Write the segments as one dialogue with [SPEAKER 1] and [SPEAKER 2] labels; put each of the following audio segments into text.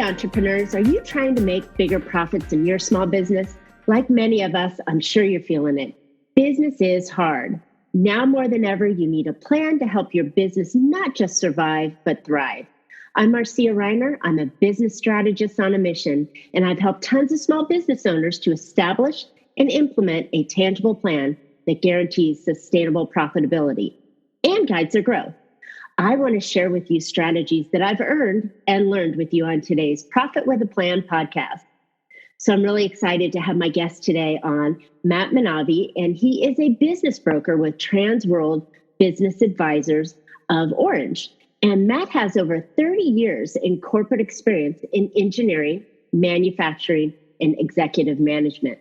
[SPEAKER 1] entrepreneurs, are you trying to make bigger profits in your small business? Like many of us, I'm sure you're feeling it. Business is hard. Now more than ever, you need a plan to help your business not just survive, but thrive. I'm Marcia Reiner. I'm a business strategist on a mission, and I've helped tons of small business owners to establish and implement a tangible plan that guarantees sustainable profitability and guides their growth. I want to share with you strategies that I've earned and learned with you on today's Profit with a Plan podcast. So I'm really excited to have my guest today on, Matt Manavi, and he is a business broker with TransWorld Business Advisors of Orange. And Matt has over 30 years in corporate experience in engineering, manufacturing, and executive management.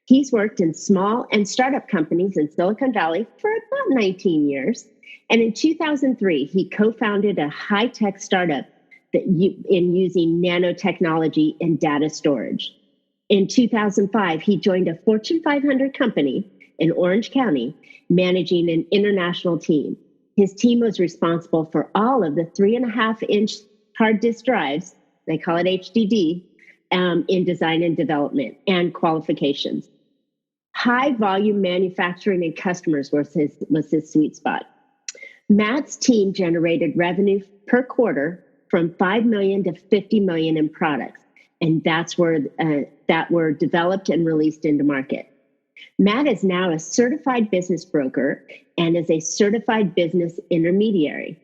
[SPEAKER 1] He's worked in small and startup companies in Silicon Valley for about 19 years. And in 2003, he co-founded a high-tech startup in using nanotechnology and data storage. In 2005, he joined a Fortune 500 company in Orange County, managing an international team. His team was responsible for all of the 3.5-inch hard disk drives, they call it HDD, in design and development and qualifications. High volume manufacturing and customers was his sweet spot. Matt's team generated revenue per quarter from $5 million to $50 million in products, and that's where that were developed and released into market. Matt is now a certified business broker and is a certified business intermediary.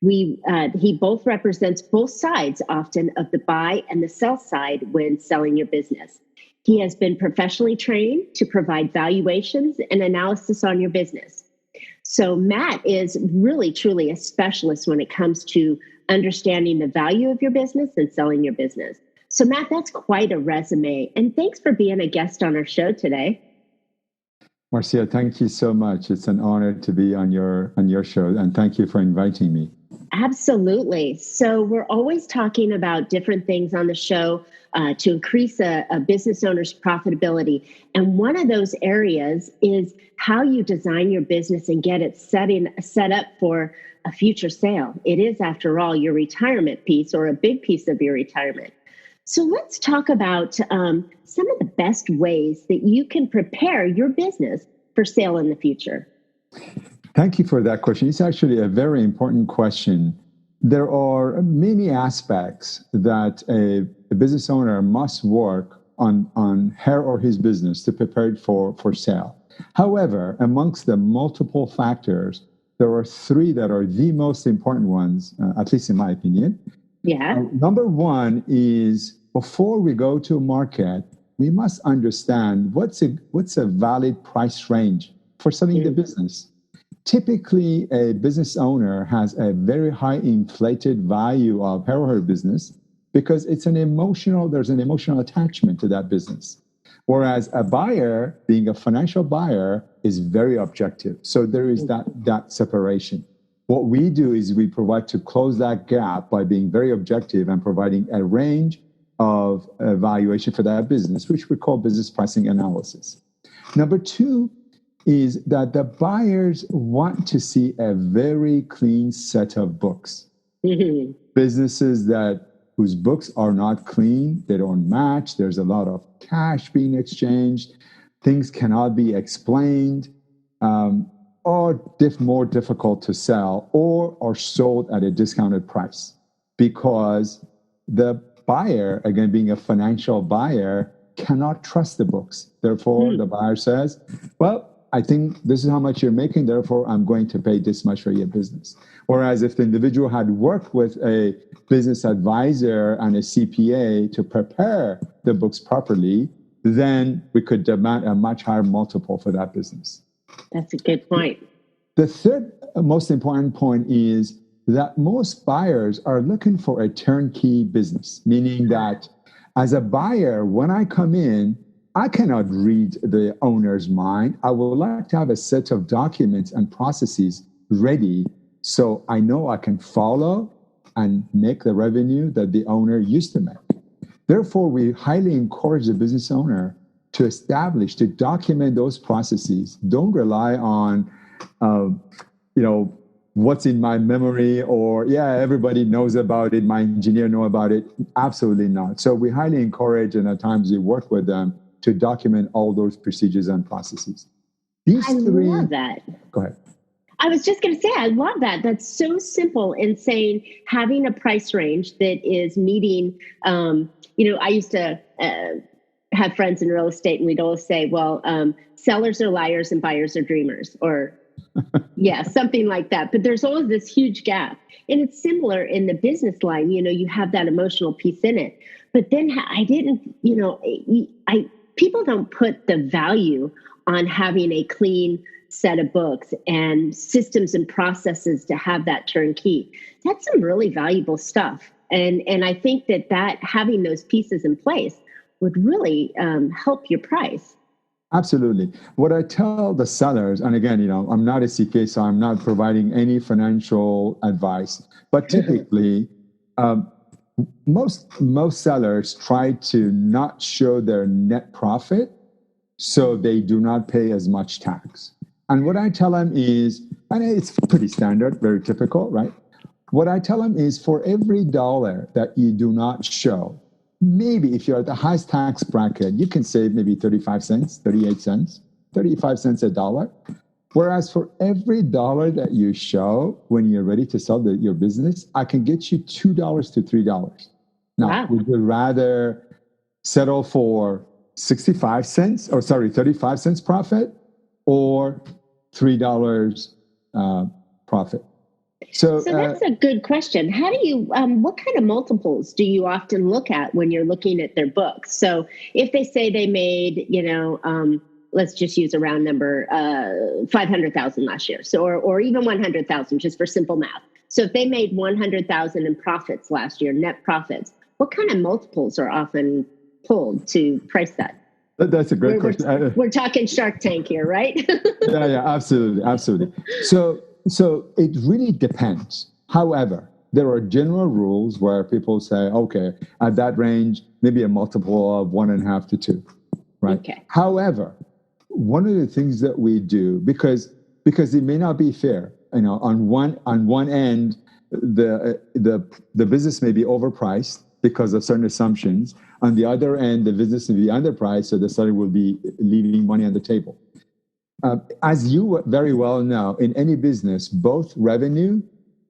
[SPEAKER 1] He both represents both sides often of the buy and the sell side when selling your business. He has been professionally trained to provide valuations and analysis on your business. So Matt is really, truly a specialist when it comes to understanding the value of your business and selling your business. So Matt, that's quite a resume. And thanks for being a guest on our show today.
[SPEAKER 2] Marcia, thank you so much. It's an honor to be on your show, and thank you for inviting me.
[SPEAKER 1] Absolutely. So we're always talking about different things on the show to increase a business owner's profitability. And one of those areas is how you design your business and get it set up for a future sale. It is, after all, your retirement piece or a big piece of your retirement. So let's talk about some of the best ways that you can prepare your business for sale in the future.
[SPEAKER 2] Thank you for that question. It's actually a very important question. There are many aspects that a business owner must work on her or his business to prepare it for sale. However, amongst the multiple factors, there are three that are the most important ones, at least in my opinion.
[SPEAKER 1] Yeah.
[SPEAKER 2] Number one is, before we go to market, we must understand what's a valid price range for selling the business. Typically, a business owner has a very high inflated value of her or her business because there's an emotional attachment to that business. Whereas a buyer, being a financial buyer, is very objective. So there is that separation. What we do is we provide to close that gap by being very objective and providing a range of valuation for that business, which we call business pricing analysis. Number two is that the buyers want to see a very clean set of books.
[SPEAKER 1] Mm-hmm.
[SPEAKER 2] Businesses whose books are not clean, they don't match, there's a lot of cash being exchanged, things cannot be explained, are more difficult to sell, or are sold at a discounted price because the buyer, again, being a financial buyer, cannot trust the books. Therefore, the buyer says, well, I think this is how much you're making, therefore I'm going to pay this much for your business. Whereas if the individual had worked with a business advisor and a CPA to prepare the books properly, then we could demand a much higher multiple for that business.
[SPEAKER 1] That's a good point.
[SPEAKER 2] The third most important point is that most buyers are looking for a turnkey business, meaning that as a buyer, when I come in, I cannot read the owner's mind. I would like to have a set of documents and processes ready so I know I can follow and make the revenue that the owner used to make. Therefore, we highly encourage the business owner to document those processes. Don't rely on, what's in my memory, or everybody knows about it, my engineer know about it. Absolutely not. So we highly encourage, and at times we work with them to document all those procedures and processes.
[SPEAKER 1] I love that.
[SPEAKER 2] Go ahead.
[SPEAKER 1] I was just going to say, I love that. That's so simple in saying having a price range that is meeting, I used to have friends in real estate, and we'd always say, well, sellers are liars and buyers are dreamers, or something like that. But there's always this huge gap. And it's similar in the business line. You have that emotional piece in it. But then people don't put the value on having a clean set of books and systems and processes to have that turnkey. That's some really valuable stuff. And I think that having those pieces in place would really help your price.
[SPEAKER 2] Absolutely. What I tell the sellers, and again, I'm not a CPA, so I'm not providing any financial advice, but typically, most sellers try to not show their net profit so they do not pay as much tax. And what I tell them is, and it's pretty standard, very typical, right? What I tell them is, for every dollar that you do not show, maybe if you're at the highest tax bracket, you can save maybe 35 cents, 38 cents, 35 cents a dollar. Whereas for every dollar that you show when you're ready to sell your business, I can get you $2 to $3. Now,
[SPEAKER 1] wow.
[SPEAKER 2] Would you rather settle for 35 cents profit, or $3 profit? So
[SPEAKER 1] that's a good question. How do you, what kind of multiples do you often look at when you're looking at their books? So if they say they made, let's just use a round number, 500,000 last year. So, or even 100,000, just for simple math. So if they made 100,000 in profits last year, net profits, what kind of multiples are often pulled to price that?
[SPEAKER 2] That's a great question.
[SPEAKER 1] We're talking Shark Tank here, right?
[SPEAKER 2] Yeah, absolutely. So it really depends. However, there are general rules where people say, okay, at that range, maybe a multiple of 1.5 to 2, right?
[SPEAKER 1] Okay.
[SPEAKER 2] However, one of the things that we do, because it may not be fair, on one end, the business may be overpriced because of certain assumptions. On the other end, the business will be underpriced, so the seller will be leaving money on the table. As you very well know, in any business, both revenue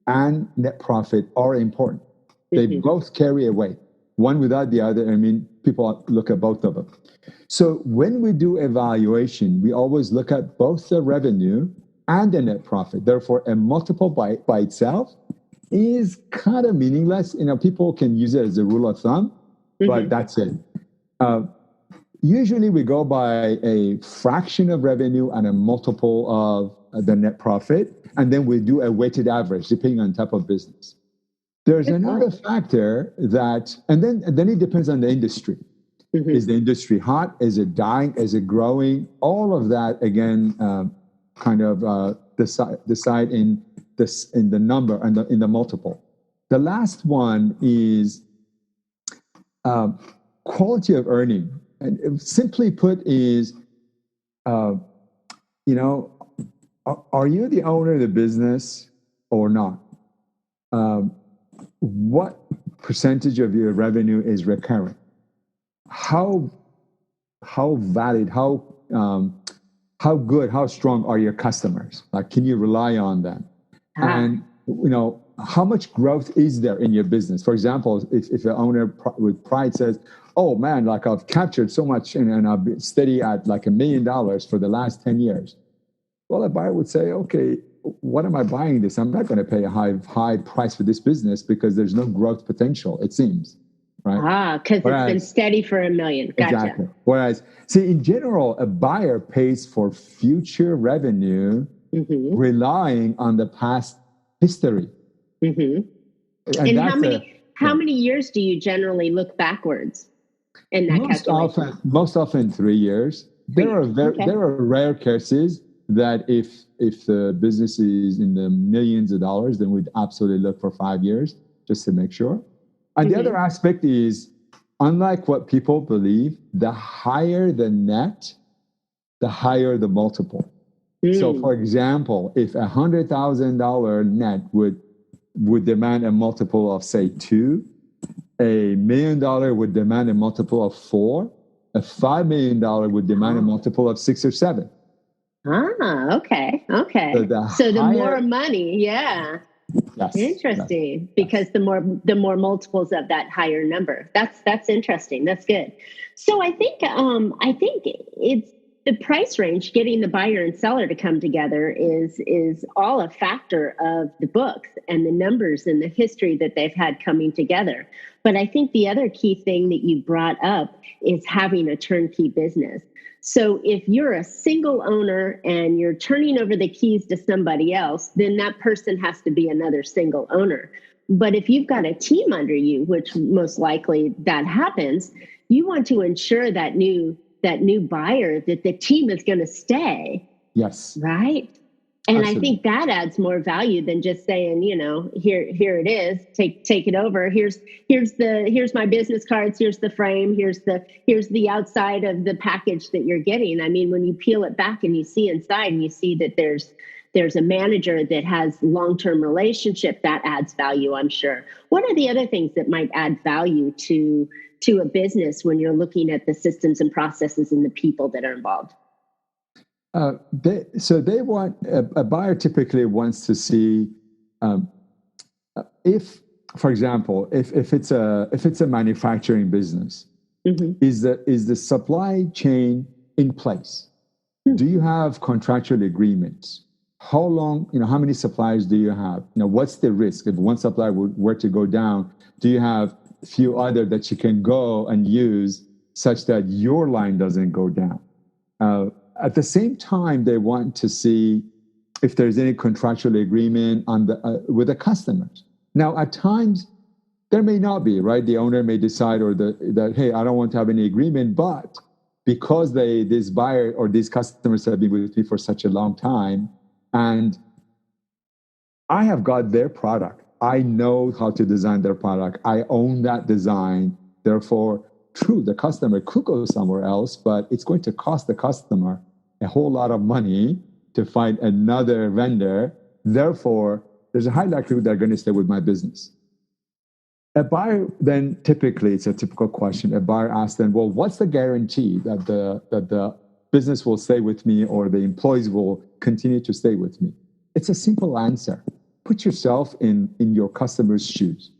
[SPEAKER 2] and net profit are important. They both carry a weight. One without the other, people look at both of them. So when we do evaluation, we always look at both the revenue and the net profit. Therefore, a multiple by itself is kind of meaningless. People can use it as a rule of thumb, but that's it. Usually we go by a fraction of revenue and a multiple of the net profit, and then we do a weighted average depending on type of business. There's another factor that, and then it depends on the industry. Is the industry hot? Is it dying? Is it growing? All of that, again, decide in the number and in the multiple. The last one is quality of earning. And simply put is, are you the owner of the business or not? What percentage of your revenue is recurring? How valid, how good, how strong are your customers? Like, can you rely on them? And, how much growth is there in your business? For example, if an owner with pride says, oh man, like I've captured so much and I've been steady at like $1 million for the last 10 years. Well, a buyer would say, okay, what am I buying this? I'm not going to pay a high price for this business because there's no growth potential, it seems. Right?
[SPEAKER 1] Because it's been steady for $1 million. Gotcha.
[SPEAKER 2] Exactly. Whereas, see, in general, a buyer pays for future revenue relying on the past history.
[SPEAKER 1] And how many years do you generally look backwards in that calculation?
[SPEAKER 2] Most often 3 years. There are rare cases that if the business is in the millions of dollars, then we'd absolutely look for 5 years just to make sure. And the other aspect is, unlike what people believe, the higher the net, the higher the multiple. So, for example, if $100,000 net would demand a multiple of, say, 2, $1 million would demand a multiple of 4, a $5 million would demand a multiple of 6 or 7.
[SPEAKER 1] Okay. So the more money, yeah.
[SPEAKER 2] Yes,
[SPEAKER 1] interesting.
[SPEAKER 2] Yes.
[SPEAKER 1] Because the more multiples of that higher number. That's interesting. That's good. So I think it's the price range, getting the buyer and seller to come together is all a factor of the books and the numbers and the history that they've had coming together. But I think the other key thing that you brought up is having a turnkey business. So if you're a single owner and you're turning over the keys to somebody else, then that person has to be another single owner. But if you've got a team under you, which most likely that happens, you want to ensure that new buyer, that the team is going to stay.
[SPEAKER 2] Yes.
[SPEAKER 1] Right. And absolutely. I think that adds more value than just saying, here it is, take it over. Here's my business cards. Here's the frame. Here's the outside of the package that you're getting. I mean, when you peel it back and you see inside and you see that there's a manager that has long-term relationship, that adds value, I'm sure. What are the other things that might add value to a business when you're looking at the systems and processes and the people that are involved?
[SPEAKER 2] They want a buyer typically wants to see if, for example, if it's a manufacturing business, mm-hmm. is the supply chain in place? Mm-hmm. Do you have contractual agreements? How long? How many suppliers do you have? What's the risk if one supplier were to go down? Do you have a few other that you can go and use such that your line doesn't go down? At the same time, they want to see if there's any contractual agreement with the customers. Now, at times, there may not be, right? The owner may decide that, hey, I don't want to have any agreement, but because this buyer or these customers have been with me for such a long time, and I have got their product, I know how to design their product, I own that design, therefore, true, the customer could go somewhere else, but it's going to cost the customer a whole lot of money to find another vendor. Therefore, there's a high likelihood they're going to stay with my business. A buyer, then typically, it's a typical question. A buyer asks them, well, what's the guarantee that the business will stay with me or the employees will continue to stay with me? It's a simple answer. Put yourself in your customer's shoes.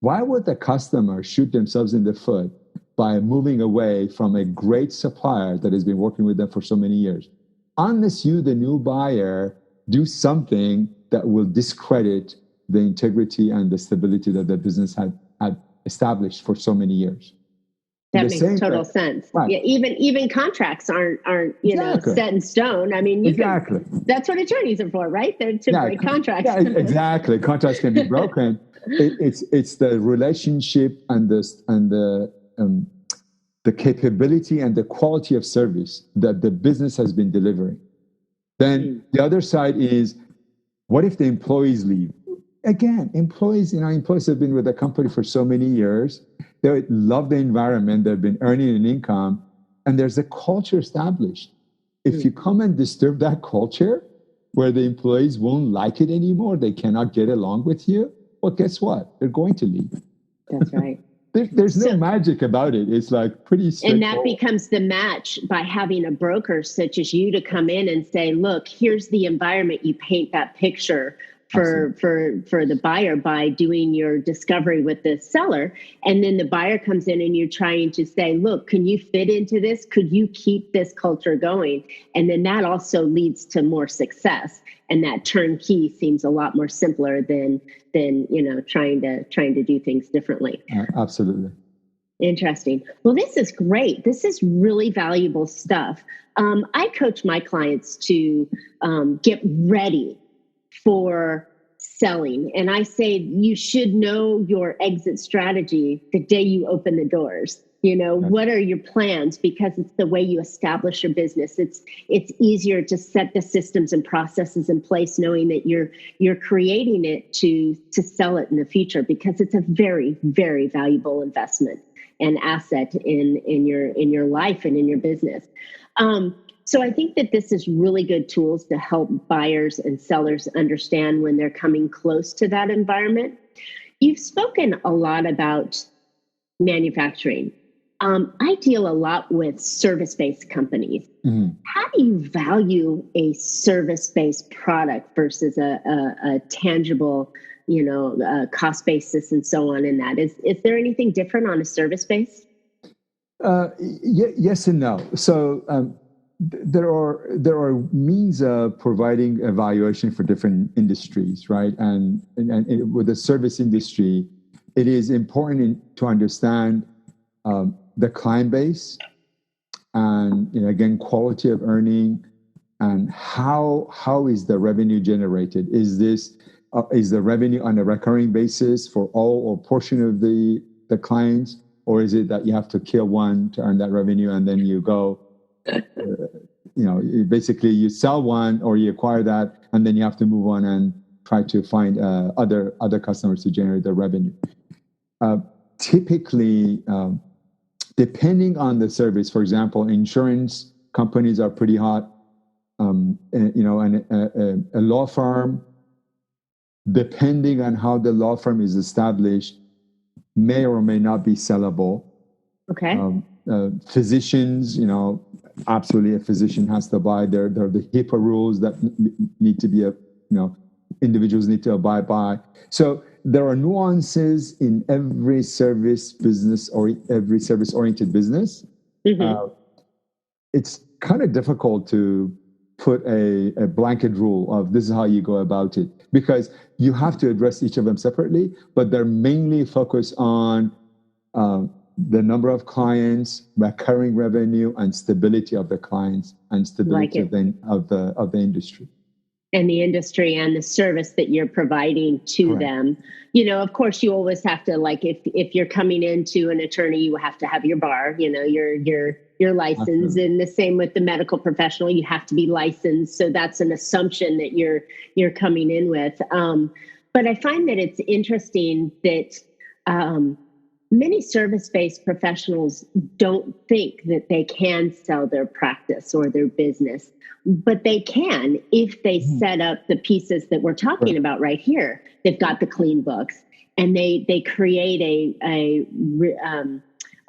[SPEAKER 2] Why would the customer shoot themselves in the foot by moving away from a great supplier that has been working with them for so many years? Unless you, the new buyer, do something that will discredit the integrity and the stability that the business had established for so many years.
[SPEAKER 1] That makes total sense. Right. Yeah, even contracts aren't exactly. Set in stone. I mean, that's what attorneys are for, right? They're to break contracts.
[SPEAKER 2] Yeah, exactly. Contracts can be broken. It's the relationship and the capability and the quality of service that the business has been delivering. Then the other side is, what if the employees leave? Again, employees have been with the company for so many years. They love the environment. They've been earning an income, and there's a culture established. If you come and disturb that culture where the employees won't like it anymore, they cannot get along with you, well, guess what? They're going to leave.
[SPEAKER 1] That's right.
[SPEAKER 2] There's no magic about it. It's like pretty straightforward.
[SPEAKER 1] And that becomes the match by having a broker such as you to come in and say, look, here's the environment. You paint that picture for the buyer by doing your discovery with the seller. And then the buyer comes in and you're trying to say, look, can you fit into this? Could you keep this culture going? And then that also leads to more success. And that turnkey seems a lot more simpler than trying to do things differently.
[SPEAKER 2] Absolutely.
[SPEAKER 1] Interesting. Well, this is great. This is really valuable stuff. I coach my clients to get ready for selling. And I say you should know your exit strategy the day you open the doors. What are your plans? Because it's the way you establish your business. It's easier to set the systems and processes in place, knowing that you're creating it to sell it in the future, because it's a very, very valuable investment and asset in your life and in your business. So I think that this is really good tools to help buyers and sellers understand when they're coming close to that environment. You've spoken a lot about manufacturing. I deal a lot with service-based companies.
[SPEAKER 2] Mhm.
[SPEAKER 1] How do you value a service-based product versus a tangible, cost basis and so on in that? Is there anything different on a service-based?
[SPEAKER 2] Yes and no. So there are means of providing evaluation for different industries, right? And with the service industry, it is important to understand the client base and again quality of earning and how is the revenue generated. Is the revenue on a recurring basis for all or portion of the clients, or is it that you have to kill one to earn that revenue and then you go basically you sell one or you acquire that and then you have to move on and try to find other customers to generate the revenue. Typically, depending on the service, for example, insurance companies are pretty hot. And a law firm, depending on how the law firm is established, may or may not be sellable.
[SPEAKER 1] Okay.
[SPEAKER 2] Physicians, absolutely a physician has to abide. There are the HIPAA rules that need to be, individuals need to abide by. So there are nuances in every service business or every service-oriented business.
[SPEAKER 1] Mm-hmm.
[SPEAKER 2] It's kind of difficult to put a blanket rule of this is how you go about it, because you have to address each of them separately, but they're mainly focused on the number of clients, recurring revenue, and stability of the clients and stability of the industry.
[SPEAKER 1] And the industry and the service that you're providing to
[SPEAKER 2] Correct.
[SPEAKER 1] them. Of course, you always have to, like, if you're coming into an attorney, you have to have your bar, your license.
[SPEAKER 2] Absolutely.
[SPEAKER 1] And the same with the medical professional, you have to be licensed. So that's an assumption that you're coming in with. But I find that it's interesting that many service-based professionals don't think that they can sell their practice or their business, but they can if they set up the pieces that we're talking about right here. They've got the clean books, and they create a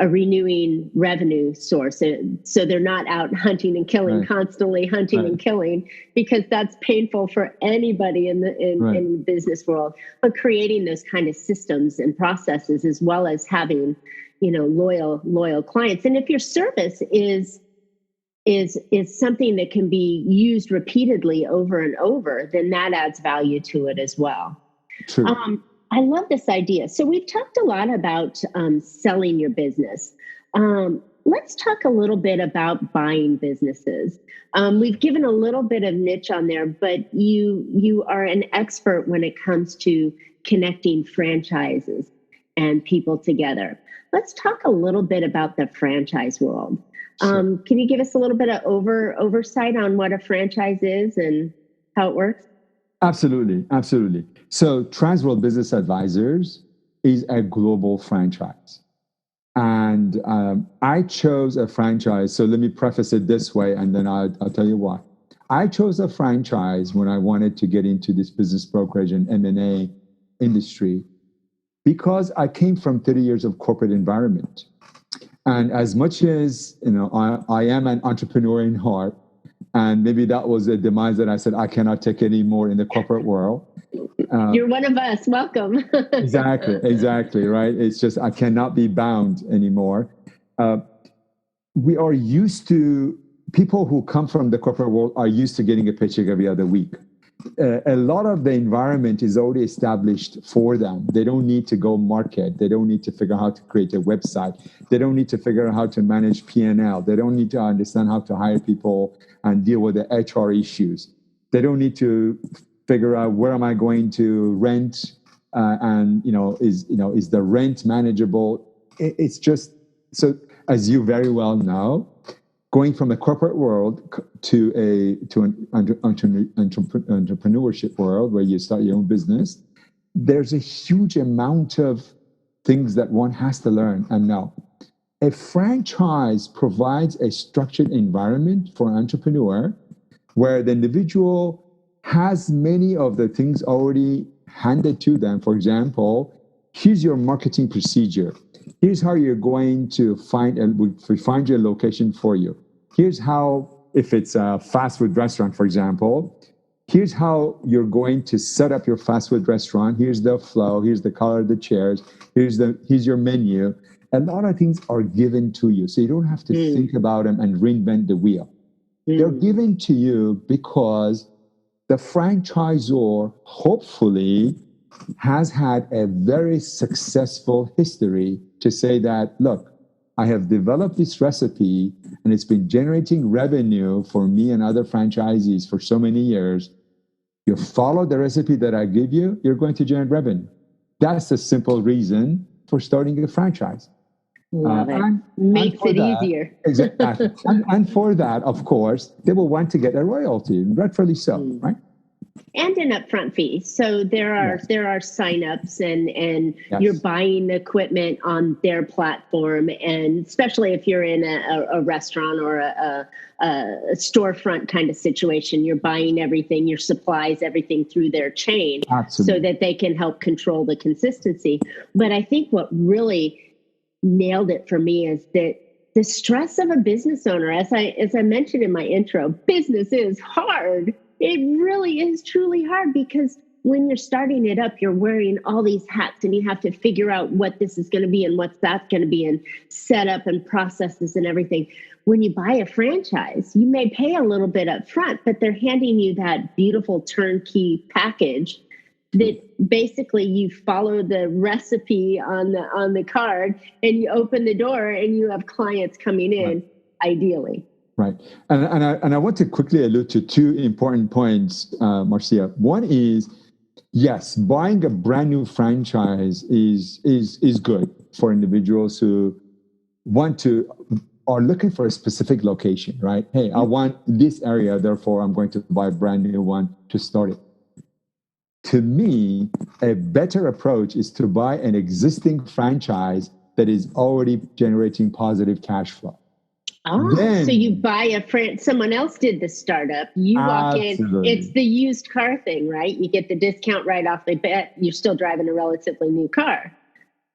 [SPEAKER 1] renewing revenue source. So they're not out hunting and killing,
[SPEAKER 2] Right.
[SPEAKER 1] Constantly hunting
[SPEAKER 2] Right.
[SPEAKER 1] and killing, because that's painful for anybody in the business world. But creating those kind of systems and processes, as well as having, loyal clients. And if your service is something that can be used repeatedly over and over, then that adds value to it as well.
[SPEAKER 2] True.
[SPEAKER 1] I love this idea. So we've talked a lot about selling your business. Let's talk a little bit about buying businesses. We've given a little bit of niche on there, but you are an expert when it comes to connecting franchises and people together. Let's talk a little bit about the franchise world.
[SPEAKER 2] Sure.
[SPEAKER 1] Can you give us a little bit of oversight on what a franchise is and how it works?
[SPEAKER 2] Absolutely. So TransWorld Business Advisors is a global franchise. And I chose a franchise. So let me preface it this way, and then I'll tell you why. I chose a franchise when I wanted to get into this business brokerage and M&A industry because I came from 30 years of corporate environment. And as much as, I am an entrepreneur in heart, and maybe that was a demise that I said, I cannot take any more in the corporate world.
[SPEAKER 1] You're one of us. Welcome.
[SPEAKER 2] Exactly. Right. It's just, I cannot be bound anymore. We are used to, people who come from the corporate world are used to getting a paycheck every other week. A lot of the environment is already established for them. They don't need to go market. They don't need to figure out how to create a website. They don't need to figure out how to manage P&L. They don't need to understand how to hire people and deal with the HR issues. They don't need to figure out where am I going to rent, is the rent manageable? It's just, so as you very well know, going from a corporate world to an entrepreneurship world where you start your own business, there's a huge amount of things that one has to learn and know. A franchise provides a structured environment for an entrepreneur where the individual has many of the things already handed to them. For example, here's your marketing procedure. Here's how you're going to find your location for you. Here's how, if it's a fast food restaurant, for example, here's how you're going to set up your fast food restaurant. Here's the flow. Here's the color of the chairs. Here's your menu. A lot of things are given to you, so you don't have to think about them and reinvent the wheel. They're given to you because the franchisor hopefully has had a very successful history to say that, look, I have developed this recipe and it's been generating revenue for me and other franchisees for so many years. You follow the recipe that I give you, you're going to generate revenue. That's the simple reason for starting a franchise.
[SPEAKER 1] Love it. Makes it easier.
[SPEAKER 2] Exactly. And for that, of course, they will want to get a royalty, rightfully so, right?
[SPEAKER 1] And an upfront fee. So there are signups and you're buying equipment on their platform, and especially if you're in a restaurant or a storefront kind of situation, you're buying everything, your supplies, everything through their chain.
[SPEAKER 2] Absolutely.
[SPEAKER 1] So that they can help control the consistency. But I think what really nailed it for me is that the stress of a business owner, as I mentioned in my intro, business is hard. It really is truly hard, because when you're starting it up, you're wearing all these hats and you have to figure out what this is going to be and what's that going to be, and set up and processes and everything. When you buy a franchise, you may pay a little bit up front, but they're handing you that beautiful turnkey package that basically you follow the recipe on the card and you open the door and you have clients coming in, ideally.
[SPEAKER 2] Right. And I want to quickly allude to two important points, Marcia. One is, yes, buying a brand new franchise is good for individuals who are looking for a specific location, right? Hey, I want this area, therefore I'm going to buy a brand new one to start it. To me, a better approach is to buy an existing franchise that is already generating positive cash flow.
[SPEAKER 1] Oh, so you buy someone else did the startup. You walk in, it's the used car thing, right? You get the discount right off the bat. You're still driving a relatively new car.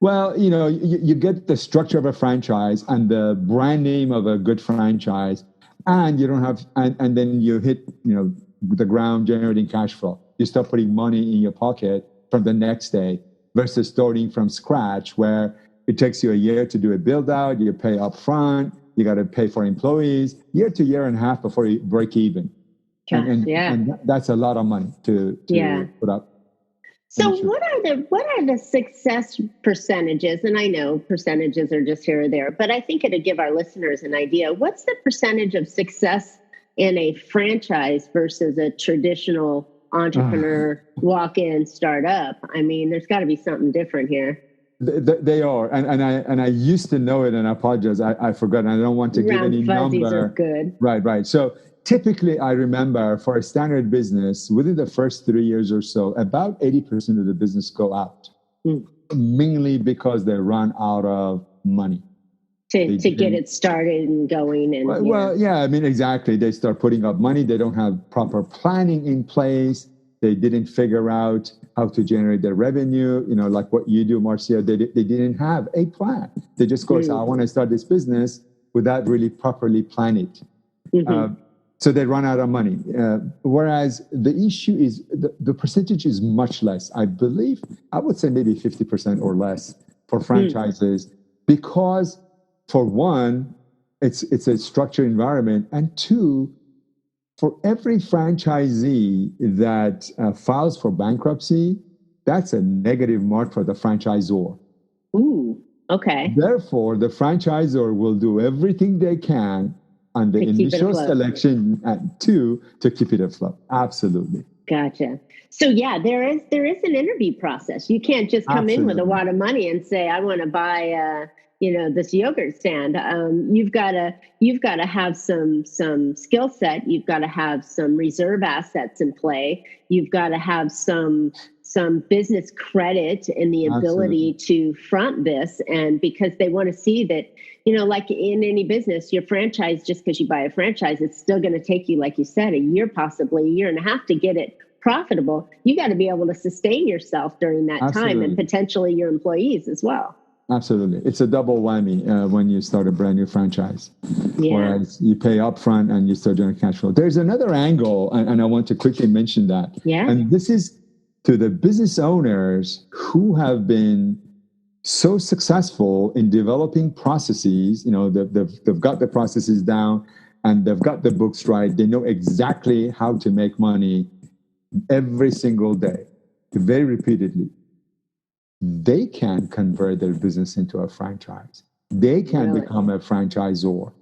[SPEAKER 2] Well, you get the structure of a franchise and the brand name of a good franchise, and you don't have, and then you hit, the ground generating cash flow. You start putting money in your pocket from the next day versus starting from scratch, where it takes you a year to do a build out, you pay up front, you got to pay for employees, year to year and a half before you break even. And that's a lot of money to put up.
[SPEAKER 1] So what are the success percentages? And I know percentages are just here or there, but I think it'll give our listeners an idea. What's the percentage of success in a franchise versus a traditional entrepreneur walk-in startup? I mean, there's got to be something different here.
[SPEAKER 2] They are, and I used to know it, and I apologize, I forgot, and I don't want to give any number.
[SPEAKER 1] Are good.
[SPEAKER 2] Right. So typically, I remember for a standard business, within the first 3 years or so, about 80% of the business go out, mainly because they run out of money. To
[SPEAKER 1] get it started and going.
[SPEAKER 2] I mean, exactly. They start putting up money. They don't have proper planning in place. They didn't figure out how to generate their revenue. Like what you do, Marcia, they didn't have a plan. They just go, I want to start this business without really properly planning it. So they run out of money. Whereas the issue is the percentage is much less. I believe, I would say maybe 50% or less for franchises, because for one, it's a structured environment, and two, for every franchisee that files for bankruptcy, that's a negative mark for the franchisor.
[SPEAKER 1] Ooh, okay.
[SPEAKER 2] Therefore, the franchisor will do everything they can on the initial selection to keep it afloat. Absolutely.
[SPEAKER 1] Gotcha. So there is an interview process. You can't just come in with a wad of money and say, I want to buy this yogurt stand. You've got to have some skill set. You've got to have some reserve assets in play. You've got to have some business credit and the ability to front this. And because they want to see that, like in any business, your franchise, just because you buy a franchise, it's still going to take you, like you said, a year, possibly a year and a half to get it profitable. You got to be able to sustain yourself during that time, and potentially your employees as well.
[SPEAKER 2] Absolutely. It's a double whammy when you start a brand new franchise.
[SPEAKER 1] Yeah.
[SPEAKER 2] Whereas you pay upfront and you start doing cash flow. There's another angle, and I want to quickly mention that.
[SPEAKER 1] Yeah.
[SPEAKER 2] And this is to the business owners who have been so successful in developing processes. They've got the processes down and they've got the books right. They know exactly how to make money every single day, very repeatedly. They can convert their business into a franchise. They can become a franchisor,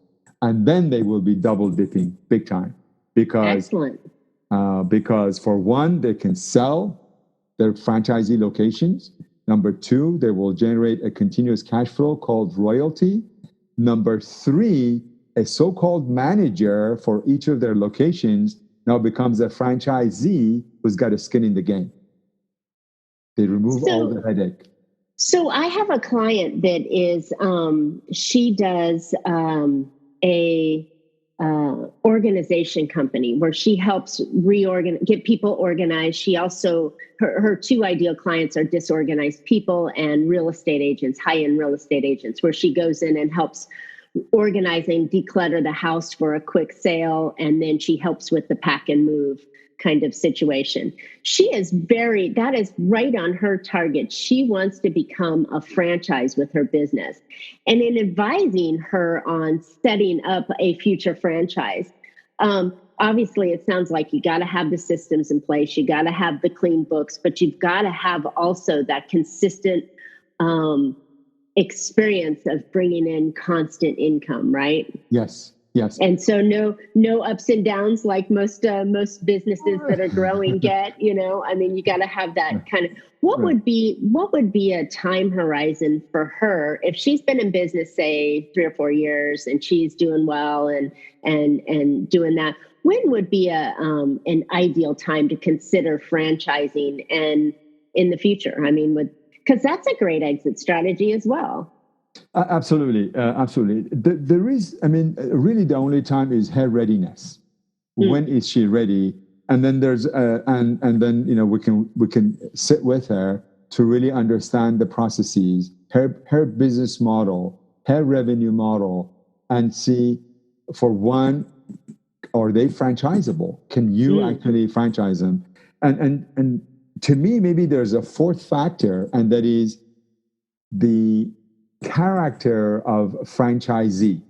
[SPEAKER 2] and then they will be double dipping big time because for one, they can sell their franchisee locations. Number two, they will generate a continuous cash flow called royalty. Number three, a so-called manager for each of their locations now becomes a franchisee who's got a skin in the game. They remove all the headache.
[SPEAKER 1] So I have a client that is, she does a organization company where she helps get people organized. She also, her two ideal clients are disorganized people and real estate agents, high-end real estate agents, where she goes in and helps organize and declutter the house for a quick sale. And then she helps with the pack and move kind of situation. That is right on her target. She wants to become a franchise with her business. And in advising her on setting up a future franchise, obviously it sounds like you got to have the systems in place. You got to have the clean books, but you've got to have also that consistent experience of bringing in constant income, right?
[SPEAKER 2] Yes.
[SPEAKER 1] And so no ups and downs like most businesses that are growing get, I mean, you got to have that kind of, what would be a time horizon for her if she's been in business, say 3 or 4 years, and she's doing well and doing that? When would be an ideal time to consider franchising and in the future? I mean, because that's a great exit strategy as well.
[SPEAKER 2] Absolutely. There is, really the only time is her readiness. When is she ready? And then there's, and then, we can sit with her to really understand the processes, her business model, her revenue model, and see, for one, are they franchisable? Can you actually franchise them? And to me, maybe there's a fourth factor, and that is the character of franchisee.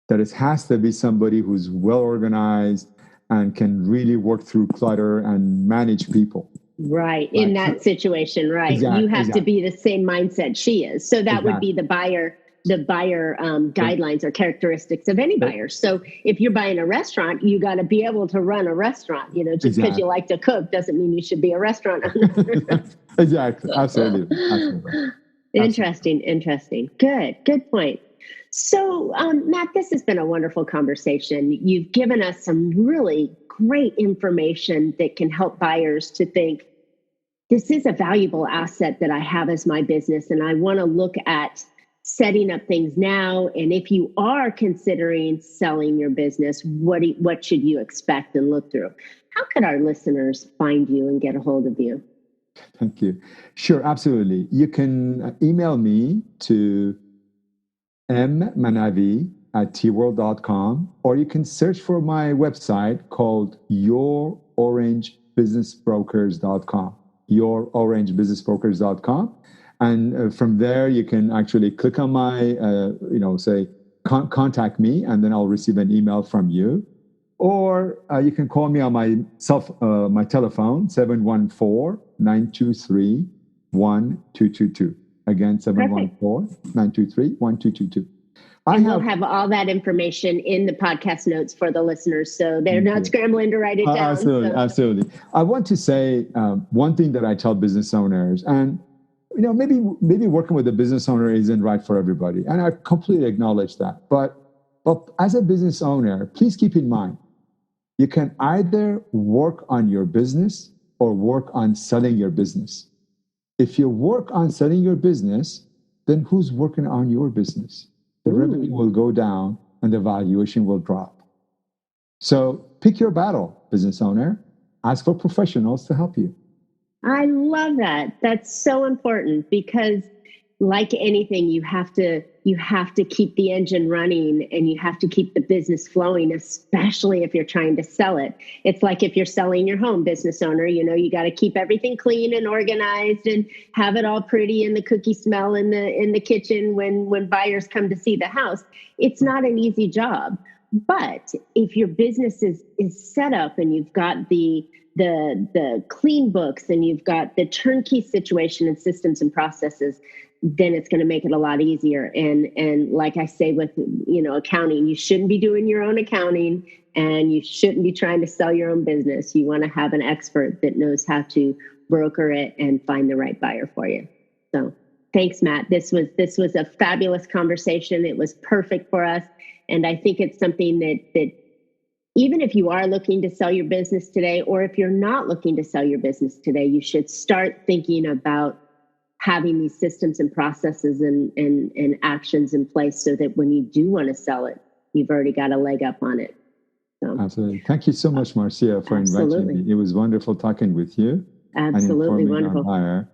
[SPEAKER 2] That it has to be somebody who's well organized and can really work through clutter and manage people.
[SPEAKER 1] Right. In that situation, right. You have to be the same mindset she is. So that would be the buyer guidelines or characteristics of any buyer. So if you're buying a restaurant, you got to be able to run a restaurant. Just because you like to cook doesn't mean you should be a restaurant owner.
[SPEAKER 2] Exactly. Absolutely.
[SPEAKER 1] Interesting. Good point. So, Matt, this has been a wonderful conversation. You've given us some really great information that can help buyers to think, this is a valuable asset that I have as my business, and I want to look at setting up things now. And if you are considering selling your business, what should you expect and look through? How could our listeners find you and get a hold of you?
[SPEAKER 2] Thank you. Sure, absolutely. You can email me to mmanavi@tworld.com, or you can search for my website called yourorangebusinessbrokers.com, yourorangebusinessbrokers.com. And from there, you can actually click on my, say, contact me, and then I'll receive an email from you. Or you can call me on my telephone, 714-923-1222. Again, 714-923-1222.
[SPEAKER 1] We'll have all that information in the podcast notes for the listeners, so they're not scrambling to write it down.
[SPEAKER 2] Absolutely. I want to say one thing that I tell business owners, and maybe working with a business owner isn't right for everybody, and I completely acknowledge that. But as a business owner, please keep in mind, you can either work on your business or work on selling your business. If you work on selling your business, then who's working on your business? The revenue will go down and the valuation will drop. So pick your battle, business owner. Ask for professionals to help you.
[SPEAKER 1] I love that. That's so important because, like anything, you have to keep the engine running and you have to keep the business flowing, especially if you're trying to sell it. It's like if you're selling your home, business owner, you got to keep everything clean and organized and have it all pretty and the cookie smell in the kitchen when buyers come to see the house. It's not an easy job. But if your business is set up and you've got the clean books and you've got the turnkey situation and systems and processes, then it's going to make it a lot easier. And like I say with, accounting, you shouldn't be doing your own accounting and you shouldn't be trying to sell your own business. You want to have an expert that knows how to broker it and find the right buyer for you. So thanks, Matt. This was a fabulous conversation. It was perfect for us. And I think it's something that even if you are looking to sell your business today, or if you're not looking to sell your business today, you should start thinking about having these systems and processes and actions in place so that when you do want to sell it, you've already got a leg up on it. So,
[SPEAKER 2] absolutely. Thank you so much, Marcia, for inviting me. It was wonderful talking with you.
[SPEAKER 1] Absolutely
[SPEAKER 2] and
[SPEAKER 1] wonderful.
[SPEAKER 2] Our buyer.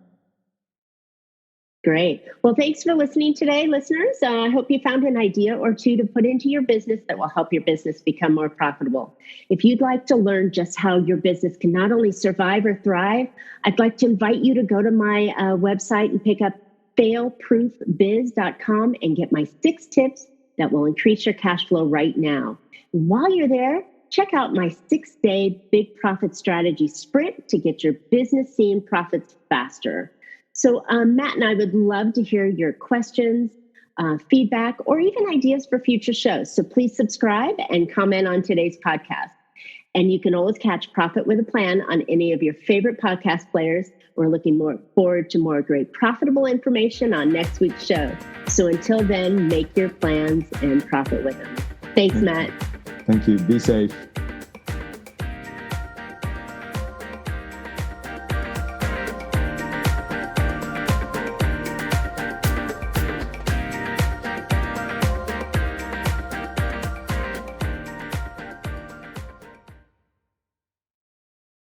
[SPEAKER 1] Great. Well, thanks for listening today, listeners. I hope you found an idea or two to put into your business that will help your business become more profitable. If you'd like to learn just how your business can not only survive or thrive, I'd like to invite you to go to my website and pick up failproofbiz.com and get my 6 tips that will increase your cash flow right now. While you're there, check out my 6-day big profit strategy sprint to get your business seeing profits faster. So Matt and I would love to hear your questions, feedback, or even ideas for future shows. So please subscribe and comment on today's podcast. And you can always catch Profit with a Plan on any of your favorite podcast players. We're looking forward to more great profitable information on next week's show. So until then, make your plans and profit with them. Thanks, Matt.
[SPEAKER 2] Thank you. Be safe.